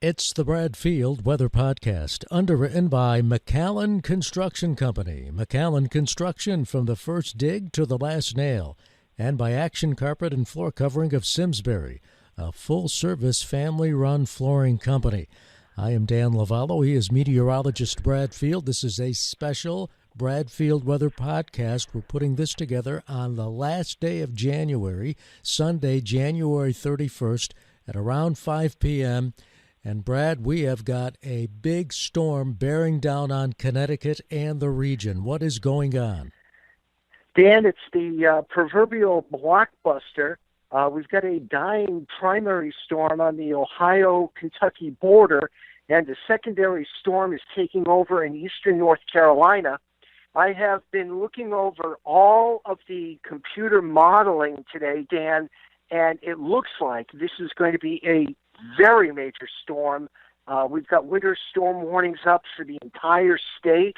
It's the Bradfield Weather Podcast, underwritten by McAllen Construction Company. McAllen Construction, from the first dig to the last nail. And by Action Carpet and Floor Covering of Simsbury, a full-service family-run flooring company. I am Dan Lovallo. He is meteorologist Bradfield. This is a special Bradfield Weather Podcast. We're putting this together on the last day of January, Sunday, January 31st, at around 5 p.m., and Brad, we have got a big storm bearing down on Connecticut and the region. What is going on? Dan, it's the proverbial blockbuster. We've got a dying primary storm on the Ohio-Kentucky border, and a secondary storm is taking over in eastern North Carolina. I have been looking over all of the computer modeling today, Dan, and it looks like this is going to be a very major storm. We've got winter storm warnings up for the entire state.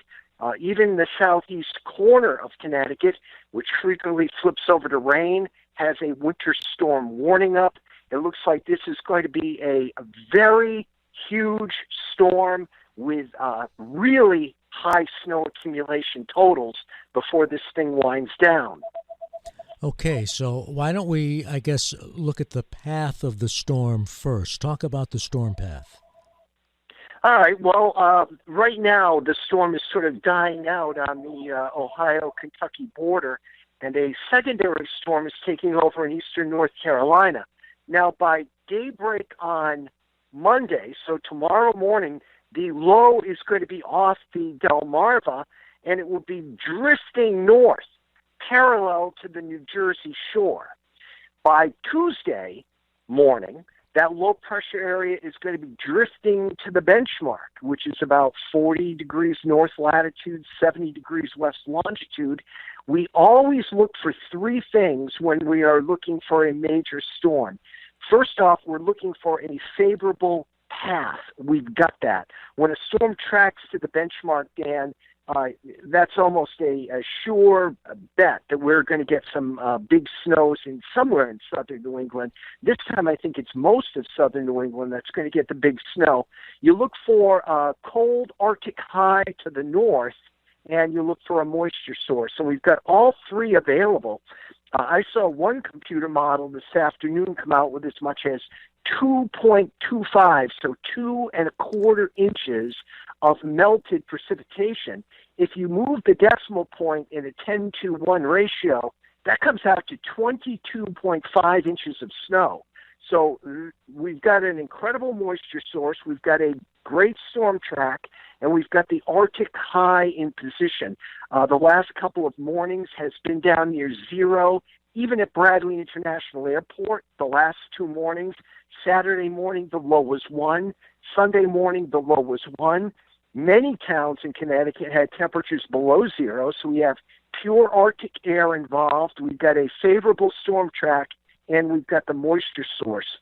Even the southeast corner of Connecticut, which frequently flips over to rain, has a winter storm warning up. It looks like this is going to be a very huge storm with really high snow accumulation totals before this thing winds down. Okay, so why don't we, I guess, look at the path of the storm first. Talk about the storm path. All right, well, right now the storm is sort of dying out on the Ohio-Kentucky border, and a secondary storm is taking over in eastern North Carolina. Now, by daybreak on Monday, so tomorrow morning, the low is going to be off the Delmarva, and it will be drifting north, parallel to the New Jersey shore. By Tuesday morning, that low pressure area is going to be drifting to the benchmark, which is about 40 degrees north latitude, 70 degrees west longitude. We always look for three things when we are looking for a major storm. First off, we're looking for a favorable path. We've got that. When a storm tracks to the benchmark, Dan, that's almost a sure bet that we're going to get some big snows in somewhere in southern New England. This time I think it's most of southern New England that's going to get the big snow. You look for a cold Arctic high to the north, and you look for a moisture source. So we've got all three available. I saw one computer model this afternoon come out with as much as 2.25, so 2.25 inches of melted precipitation. If you move the decimal point in a 10-to-1 ratio, that comes out to 22.5 inches of snow. So we've got an incredible moisture source, we've got a great storm track, and we've got the Arctic high in position. The last couple of mornings has been down near zero, even at Bradley International Airport. The last two mornings, Saturday morning, the low was 1. Sunday morning, the low was 1. Many towns in Connecticut had temperatures below zero, so we have pure Arctic air involved. We've got a favorable storm track, and we've got the moisture source.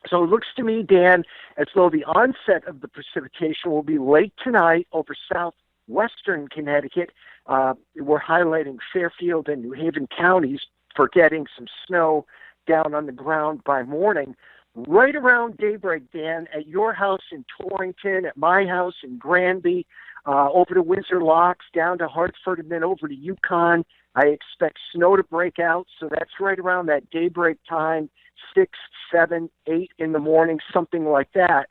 So it looks to me, Dan, as though the onset of the precipitation will be late tonight over southwestern Connecticut. We're highlighting Fairfield and New Haven counties for getting some snow down on the ground by morning. Right around daybreak, Dan, at your house in Torrington, at my house in Granby, over to Windsor Locks, down to Hartford, and then over to Yukon, I expect snow to break out. So that's right around that daybreak time, 6, 7, 8 in the morning, something like that.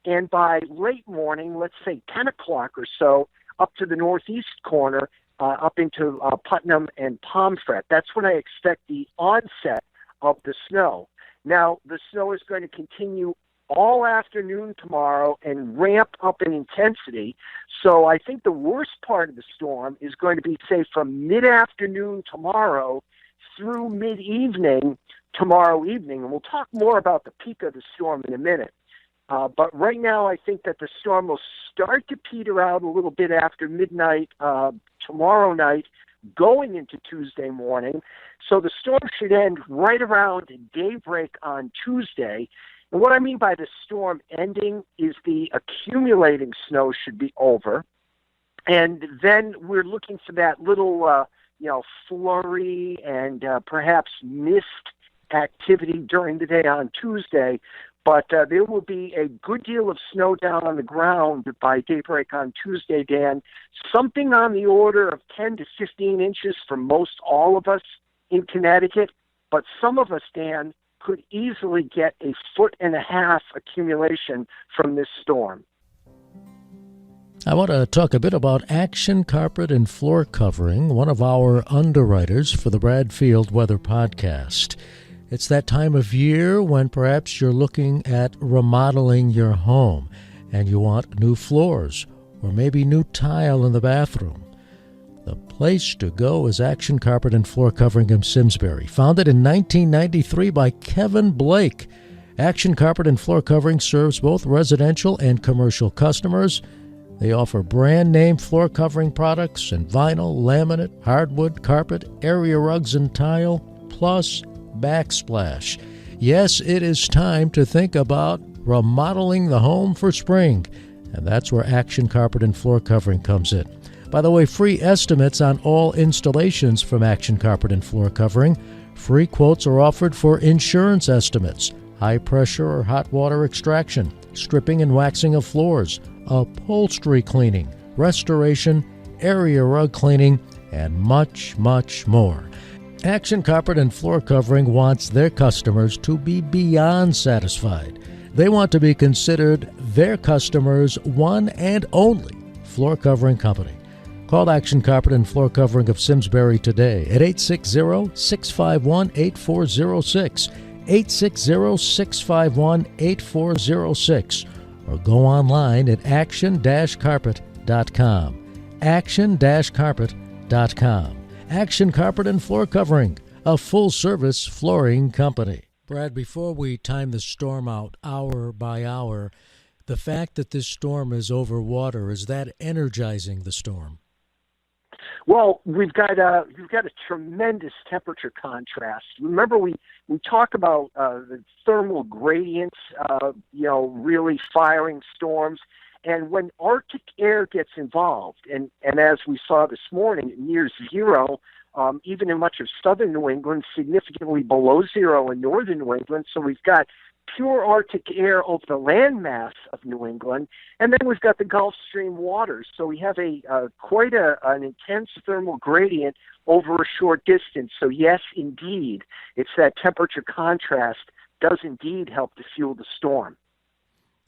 And by late morning, let's say 10 o'clock or so, up to the northeast corner, up into Putnam and Pomfret. That's when I expect the onset of the snow. Now, the snow is going to continue all afternoon tomorrow and ramp up in intensity. So I think the worst part of the storm is going to be, say, from mid-afternoon tomorrow through mid-evening tomorrow evening. And we'll talk more about the peak of the storm in a minute. But right now, I think that the storm will start to peter out a little bit after midnight tomorrow night, going into Tuesday morning. So the storm should end right around daybreak on Tuesday. And what I mean by the storm ending is the accumulating snow should be over. And then we're looking for that little, flurry and perhaps mist activity during the day on Tuesday. But there will be a good deal of snow down on the ground by daybreak on Tuesday, Dan. Something on the order of 10 to 15 inches for most all of us in Connecticut. But some of us, Dan, could easily get a 1.5 foot accumulation from this storm. I want to talk a bit about Action Carpet and Floor Covering, one of our underwriters for the Bradfield Weather Podcast. It's that time of year when perhaps you're looking at remodeling your home and you want new floors or maybe new tile in the bathroom. The place to go is Action Carpet and Floor Covering of Simsbury, founded in 1993 by Kevin Blake. Action Carpet and Floor Covering serves both residential and commercial customers. They offer brand-name floor covering products and vinyl, laminate, hardwood, carpet, area rugs, and tile, plus backsplash. Yes, it is time to think about remodeling the home for spring, and that's where Action Carpet and Floor Covering comes in. By the way, free estimates on all installations from Action Carpet and Floor Covering. Free quotes are offered for insurance estimates, high pressure or hot water extraction, stripping and waxing of floors, upholstery cleaning, restoration, area rug cleaning, and much, much more. Action Carpet and Floor Covering wants their customers to be beyond satisfied. They want to be considered their customers' one and only floor covering company. Call Action Carpet and Floor Covering of Simsbury today at 860-651-8406, 860-651-8406, or go online at action-carpet.com, action-carpet.com. Action Carpet and Floor Covering, a full-service flooring company. Brad, before we time the storm out hour by hour, the fact that this storm is over water, is that energizing the storm? Well, we've got a tremendous temperature contrast. Remember, we talk about the thermal gradients, really firing storms. And when Arctic air gets involved, and as we saw this morning, near zero, even in much of southern New England, significantly below zero in northern New England. So we've got pure Arctic air over the landmass of New England, and then we've got the Gulf Stream waters. So we have quite an intense thermal gradient over a short distance. So yes, indeed, it's that temperature contrast does indeed help to fuel the storm.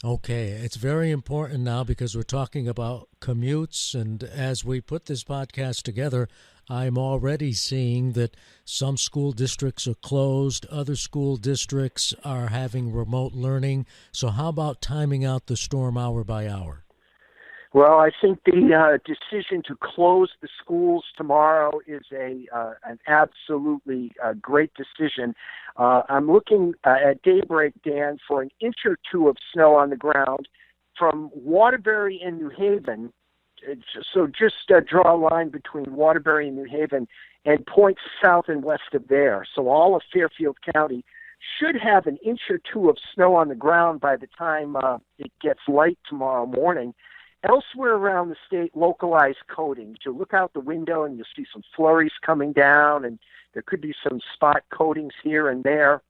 Okay, it's very important now because we're talking about commutes, and as we put this podcast together, I'm already seeing that some school districts are closed, other school districts are having remote learning. So how about timing out the storm hour by hour? Well, I think the decision to close the schools tomorrow is an absolutely great decision. I'm looking at daybreak, Dan, for an inch or two of snow on the ground from Waterbury and New Haven. So just draw a line between Waterbury and New Haven and points south and west of there. So all of Fairfield County should have an inch or two of snow on the ground by the time it gets light tomorrow morning. Elsewhere around the state, localized coatings. You'll look out the window and you'll see some flurries coming down, and there could be some spot coatings here and there.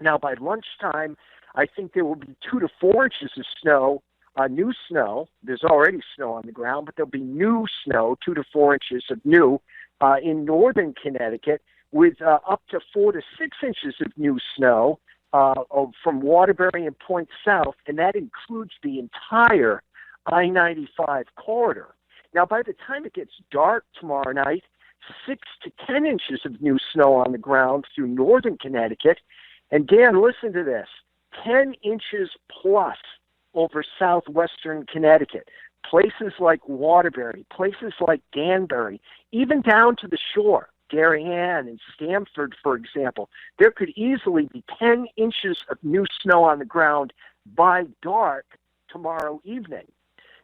Now, by lunchtime, I think there will be 2 to 4 inches of snow, new snow. There's already snow on the ground, but there'll be new snow, 2 to 4 inches of new, in northern Connecticut, with up to 4 to 6 inches of new snow from Waterbury and Point South, and that includes the entire I-95 corridor. Now, by the time it gets dark tomorrow night, 6 to 10 inches of new snow on the ground through northern Connecticut. And Dan, listen to this, 10 inches plus over southwestern Connecticut. Places like Waterbury, places like Danbury, even down to the shore, Darien and Stamford, for example. There could easily be 10 inches of new snow on the ground by dark tomorrow evening.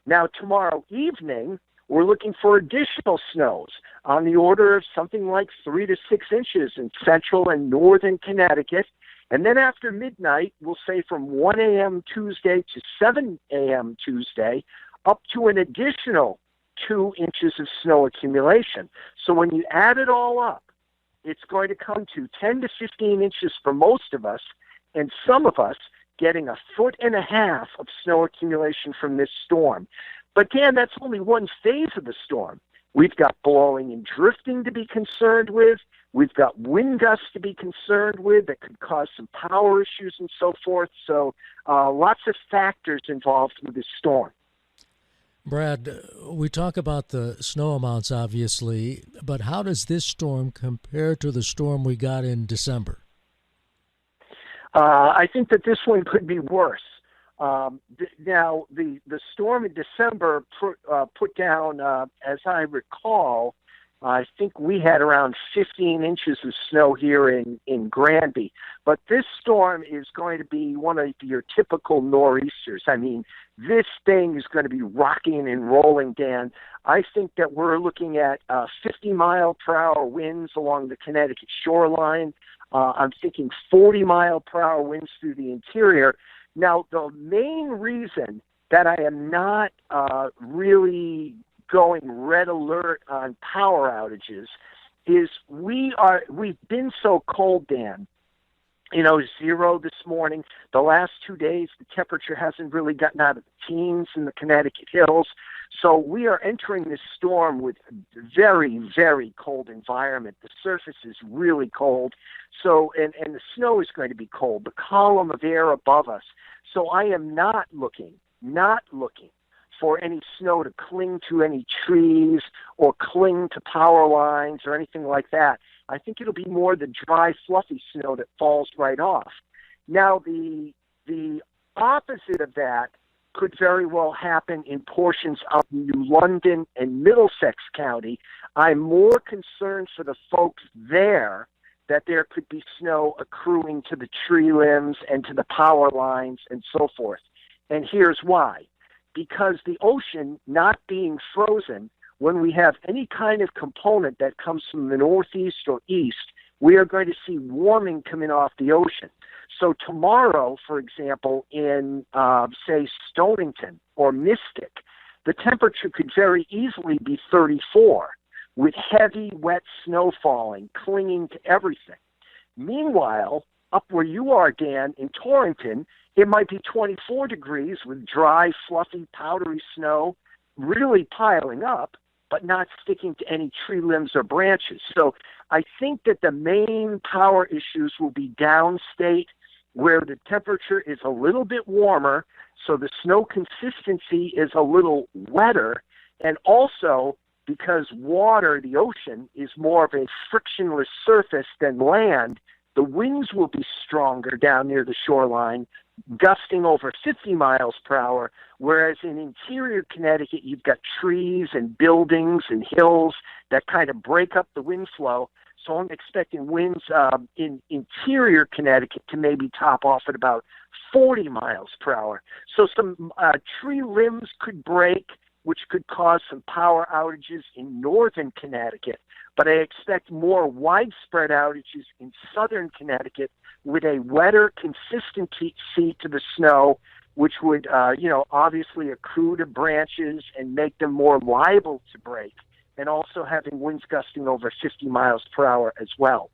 Now, tomorrow evening, we're looking for additional snows on the order of something like 3 to 6 inches in central and northern Connecticut. And then after midnight, we'll say from 1 a.m. Tuesday to 7 a.m. Tuesday, up to an additional 2 inches of snow accumulation. So when you add it all up, it's going to come to 10 to 15 inches for most of us, and some of us getting 1.5 feet of snow accumulation from this storm. But Dan, that's only one phase of the storm. We've got blowing and drifting to be concerned with. We've got wind gusts to be concerned with that could cause some power issues and so forth. So lots of factors involved with this storm. Brad, we talk about the snow amounts, obviously, but how does this storm compare to the storm we got in December? I think that this one could be worse. Now, the storm in December put down, as I recall, I think we had around 15 inches of snow here in Granby. But this storm is going to be one of your typical nor'easters. I mean, this thing is going to be rocking and rolling, Dan. I think that we're looking at 50-mile-per-hour winds along the Connecticut shoreline. I'm thinking 40-mile-per-hour winds through the interior. Now, the main reason that I am not really going red alert on power outages is we've been so cold, Dan. 0 this morning. The last 2 days, the temperature hasn't really gotten out of the teens in the Connecticut hills. So we are entering this storm with a very, very cold environment. The surface is really cold. So, and the snow is going to be cold, the column of air above us. So I am not looking for any snow to cling to any trees or cling to power lines or anything like that. I think it'll be more the dry, fluffy snow that falls right off. Now, the opposite of that could very well happen in portions of New London and Middlesex County. I'm more concerned for the folks there that there could be snow accruing to the tree limbs and to the power lines and so forth. And here's why. Because the ocean not being frozen, when we have any kind of component that comes from the northeast or east, we are going to see warming coming off the ocean. So tomorrow, for example, in, say, Stonington or Mystic, the temperature could very easily be 34 with heavy, wet snow falling, clinging to everything. Meanwhile, up where you are, Dan, in Torrington, it might be 24 degrees with dry, fluffy, powdery snow really piling up, but not sticking to any tree limbs or branches. So I think that the main power issues will be downstate, where the temperature is a little bit warmer, so the snow consistency is a little wetter, and also because water, the ocean, is more of a frictionless surface than land, the winds will be stronger down near the shoreline, gusting over 50 miles per hour, whereas in interior Connecticut, you've got trees and buildings and hills that kind of break up the wind flow. So I'm expecting winds in interior Connecticut to maybe top off at about 40 miles per hour. So some tree limbs could break, which could cause some power outages in northern Connecticut. But I expect more widespread outages in southern Connecticut with a wetter consistency to the snow, which would, obviously accrue to branches and make them more liable to break, and also having winds gusting over 50 miles per hour as well.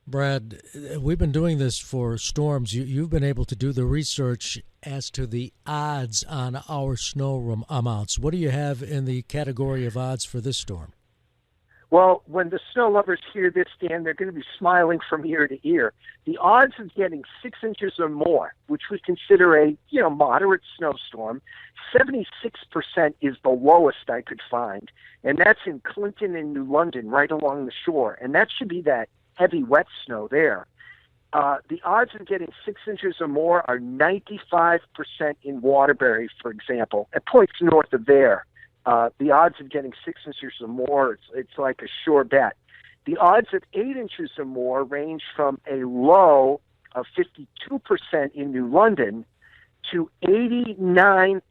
Brad, we've been doing this for storms. You've been able to do the research as to the odds on our snow amounts. What do you have in the category of odds for this storm? Well, when the snow lovers hear this, Dan, they're going to be smiling from ear to ear. The odds of getting 6 inches or more, which we consider a moderate snowstorm, 76% is the lowest I could find, and that's in Clinton and New London, right along the shore, and that should be that heavy, wet snow there. The odds of getting 6 inches or more are 95% in Waterbury, for example, at points north of there. The odds of getting 6 inches or more, it's like a sure bet. The odds of 8 inches or more range from a low of 52% in New London to 89%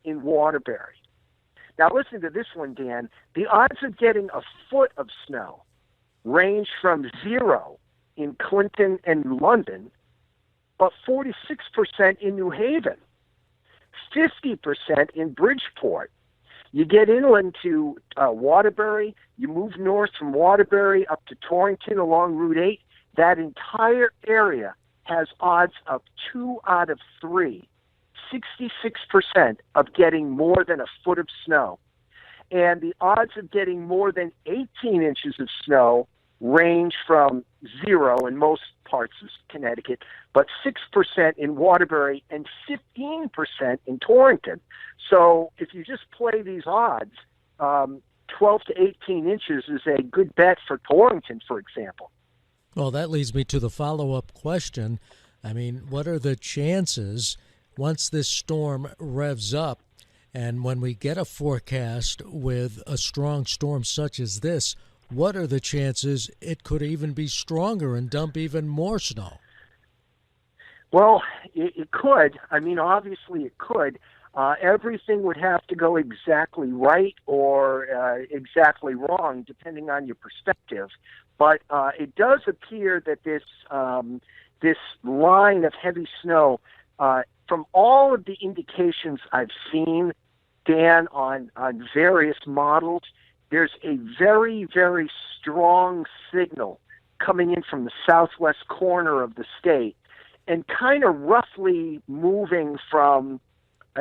in Waterbury. Now listen to this one, Dan. The odds of getting a foot of snow range from 0 in Clinton and New London, but 46% in New Haven, 50% in Bridgeport. You get inland to Waterbury, you move north from Waterbury up to Torrington along Route 8, that entire area has odds of 2 out of 3, 66% of getting more than a foot of snow. And the odds of getting more than 18 inches of snow range from 0 in most parts of Connecticut, but 6% in Waterbury and 15% in Torrington. So if you just play these odds, 12 to 18 inches is a good bet for Torrington, for example. Well, that leads me to the follow-up question. I mean, what are the chances once this storm revs up and when we get a forecast with a strong storm such as this, what are the chances it could even be stronger and dump even more snow? Well, it could. I mean, obviously it could. Everything would have to go exactly right or exactly wrong, depending on your perspective. But it does appear that this line of heavy snow, from all of the indications I've seen, Dan, on various models, there's a very, very strong signal coming in from the southwest corner of the state and kind of roughly moving from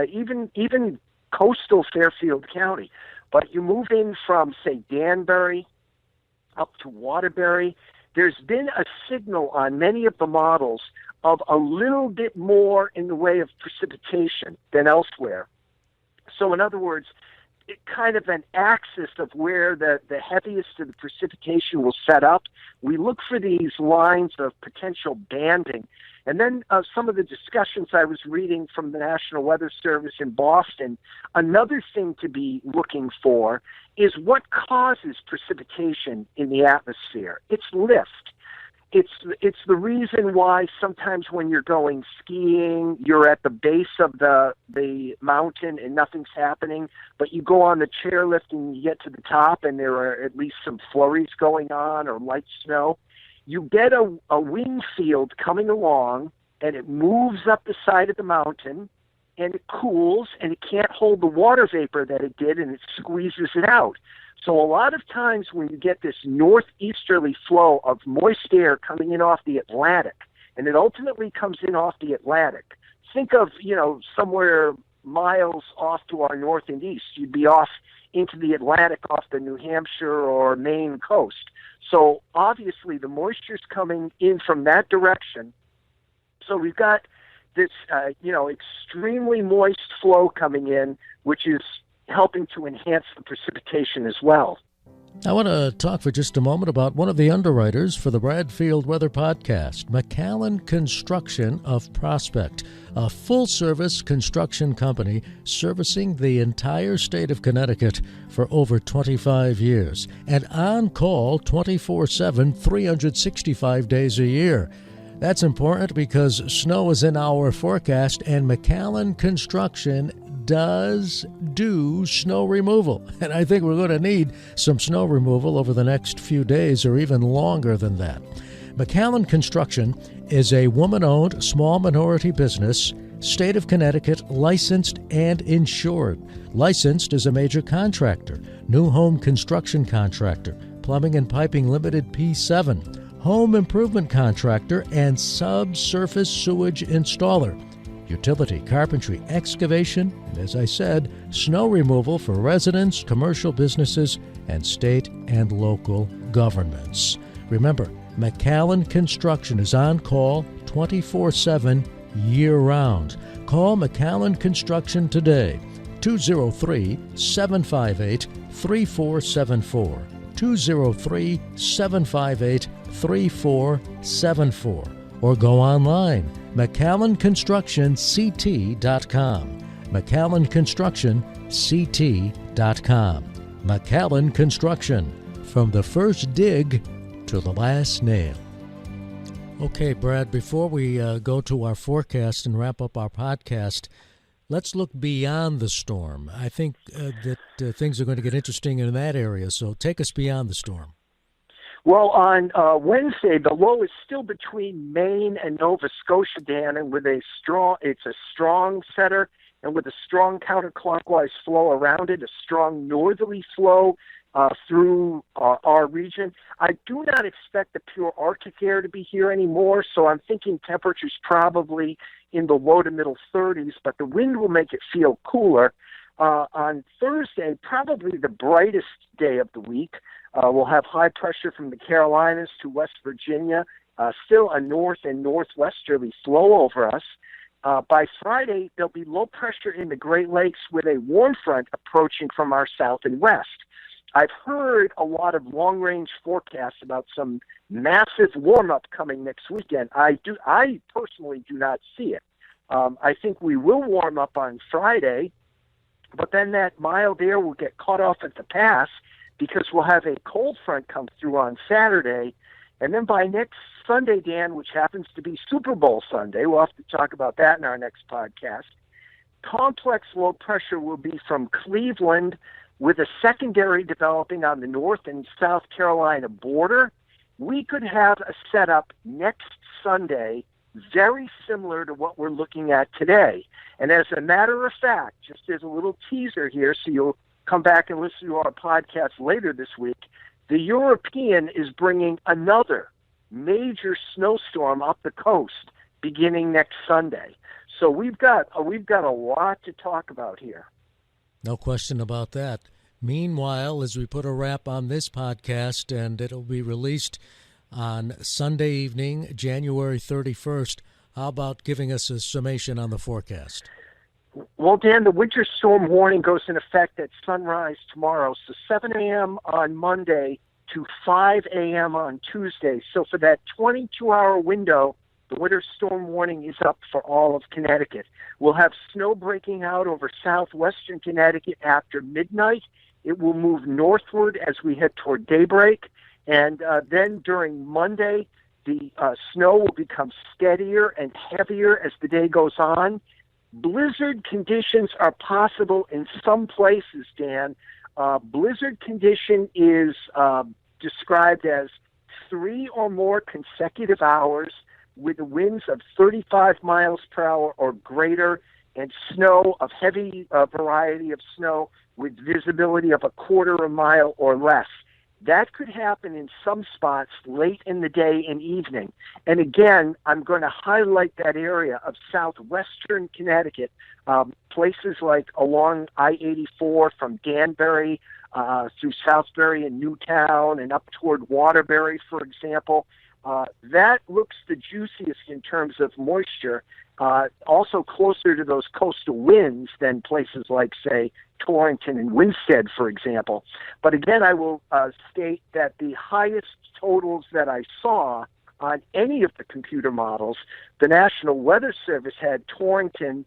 even coastal Fairfield County. But you move in from, say, Danbury up to Waterbury, there's been a signal on many of the models of a little bit more in the way of precipitation than elsewhere. So in other words, it kind of an axis of where the heaviest of the precipitation will set up. We look for these lines of potential banding. And then some of the discussions I was reading from the National Weather Service in Boston, another thing to be looking for is what causes precipitation in the atmosphere. It's lift. It's the reason why sometimes when you're going skiing, you're at the base of the mountain and nothing's happening, but you go on the chairlift and you get to the top and there are at least some flurries going on or light snow. You get a wind field coming along and it moves up the side of the mountain and it cools and it can't hold the water vapor that it did and it squeezes it out. So a lot of times when you get this northeasterly flow of moist air coming in off the Atlantic, and it ultimately comes in off the Atlantic, think of, somewhere miles off to our north and east. You'd be off into the Atlantic off the New Hampshire or Maine coast. So obviously the moisture's coming in from that direction. So we've got this, extremely moist flow coming in, which is helping to enhance the precipitation as well. I want to talk for just a moment about one of the underwriters for the Bradfield Weather Podcast, McAllen Construction of Prospect, a full-service construction company servicing the entire state of Connecticut for over 25 years and on call 24/7, 365 days a year. That's important because snow is in our forecast, and McAllen Construction does do snow removal. And I think we're going to need some snow removal over the next few days or even longer than that. McAllen Construction is a woman-owned small minority business, state of Connecticut, licensed and insured. Licensed as a major contractor, new home construction contractor, plumbing and piping limited P7, home improvement contractor, and subsurface sewage installer. Utility, carpentry, excavation, and as I said, snow removal for residents, commercial businesses, and state and local governments. Remember, McAllen Construction is on call 24/7 year-round. Call McAllen Construction today, 203-758-3474, 203-758-3474, or go online, McAllenConstructionCT.com, McAllenConstructionCT.com. McAllen Construction, from the first dig to the last nail. Okay, Brad, before we go to our forecast and wrap up our podcast, let's look beyond the storm. I think that things are going to get interesting in that area, so take us beyond the storm. Well, on Wednesday, the low is still between Maine and Nova Scotia, Dan, and it's a strong setter, and with a strong counterclockwise flow around it, a strong northerly flow through our region. I do not expect the pure Arctic air to be here anymore, so I'm thinking temperatures probably in the low to middle 30s, but the wind will make it feel cooler. On Thursday, probably the brightest day of the week, we'll have high pressure from the Carolinas to West Virginia, still a north and northwesterly flow over us. By Friday, there'll be low pressure in the Great Lakes with a warm front approaching from our south and west. I've heard a lot of long-range forecasts about some massive warm-up coming next weekend. I personally do not see it. I think we will warm up on Friday, but then that mild air will get cut off at the pass because we'll have a cold front come through on Saturday. And then by next Sunday, Dan, which happens to be Super Bowl Sunday, we'll have to talk about that in our next podcast, complex low pressure will be from Cleveland with a secondary developing on the North and South Carolina border. We could have a setup next Sunday very similar to what we're looking at today. And as a matter of fact, just as a little teaser here, so you'll come back and listen to our podcast later this week, the European is bringing another major snowstorm up the coast beginning next Sunday. So we've got a lot to talk about here. No question about that. Meanwhile, as we put a wrap on this podcast, and it'll be released on Sunday evening, January 31st, how about giving us a summation on the forecast? Well, Dan, the winter storm warning goes in effect at sunrise tomorrow, so 7 a.m. on Monday to 5 a.m. on Tuesday. So for that 22-hour window, the winter storm warning is up for all of Connecticut. We'll have snow breaking out over southwestern Connecticut after midnight. It will move northward as we head toward daybreak. And then during Monday, the snow will become steadier and heavier as the day goes on. Blizzard conditions are possible in some places, Dan. Blizzard condition is described as 3 or more consecutive hours with winds of 35 miles per hour or greater and snow of heavy variety of snow with visibility of a quarter of a mile or less. That could happen in some spots late in the day and evening. And again, I'm going to highlight that area of southwestern Connecticut, places like along I-84 from Danbury through Southbury and Newtown and up toward Waterbury, for example. That looks the juiciest in terms of moisture, also closer to those coastal winds than places like, say, Torrington and Winstead, for example. But again, I will state that the highest totals that I saw on any of the computer models, the National Weather Service had Torrington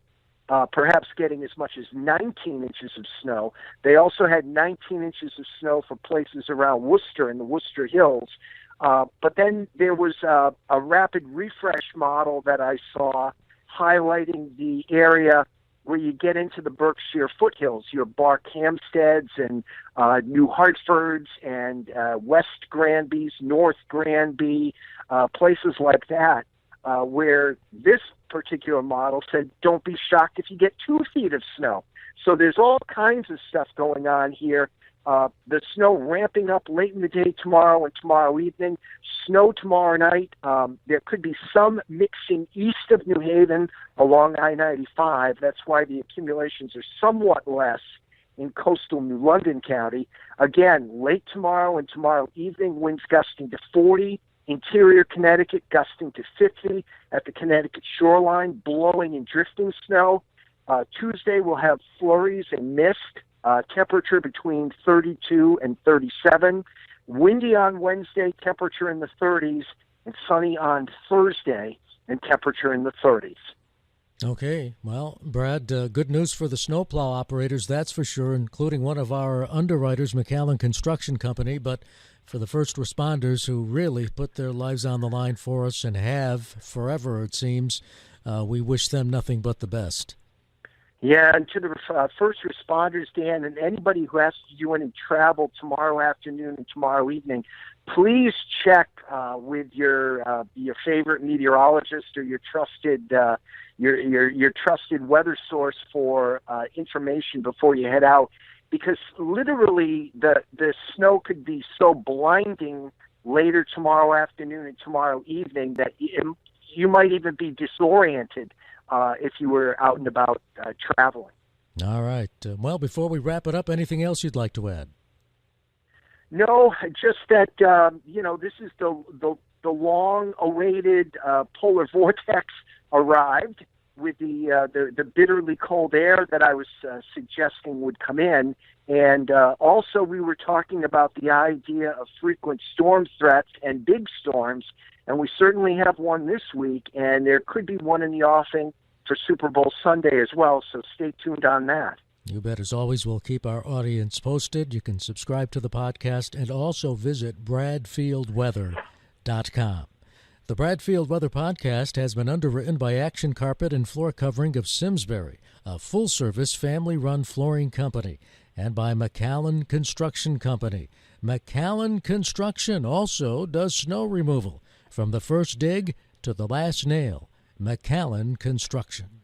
perhaps getting as much as 19 inches of snow. They also had 19 inches of snow for places around Worcester and the Worcester Hills. But then there was a rapid refresh model that I saw highlighting the area where you get into the Berkshire foothills, your Barkhamsteds and New Hartfords and West Granbys, North Granby, places like that, where this particular model said, don't be shocked if you get 2 feet of snow. So there's all kinds of stuff going on here. The snow ramping up late in the day tomorrow and tomorrow evening. Snow tomorrow night. There could be some mixing east of New Haven along I-95. That's why the accumulations are somewhat less in coastal New London County. Again, late tomorrow and tomorrow evening, winds gusting to 40. Interior Connecticut gusting to 50 at the Connecticut shoreline, blowing and drifting snow. Tuesday we'll have flurries and mist. Temperature between 32 and 37. Windy on Wednesday, temperature in the 30s, and sunny on Thursday, and temperature in the 30s. Okay. Well, Brad, good news for the snowplow operators, that's for sure, including one of our underwriters, McAllen Construction Company. But for the first responders who really put their lives on the line for us and have forever, it seems, we wish them nothing but the best. Yeah, and to the first responders, Dan, and anybody who has to do any travel tomorrow afternoon and tomorrow evening, please check with your favorite meteorologist or your trusted your trusted weather source for information before you head out. because literally the snow could be so blinding later tomorrow afternoon and tomorrow evening that you might even be disoriented if you were out and about traveling. All right. Well, before we wrap it up, anything else you'd like to add? No, just that this is the long-awaited polar vortex arrived with the bitterly cold air that I was suggesting would come in, and also we were talking about the idea of frequent storm threats and big storms, and we certainly have one this week, and there could be one in the offing for Super Bowl Sunday as well. So stay tuned on that. You bet. As always, we'll keep our audience posted. You can subscribe to the podcast and also visit bradfieldweather.com. The Bradfield Weather Podcast has been underwritten by Action Carpet and Floor Covering of Simsbury, a full-service family-run flooring company, and by McAllen Construction Company. McAllen Construction also does snow removal from the first dig to the last nail. McAllen Construction.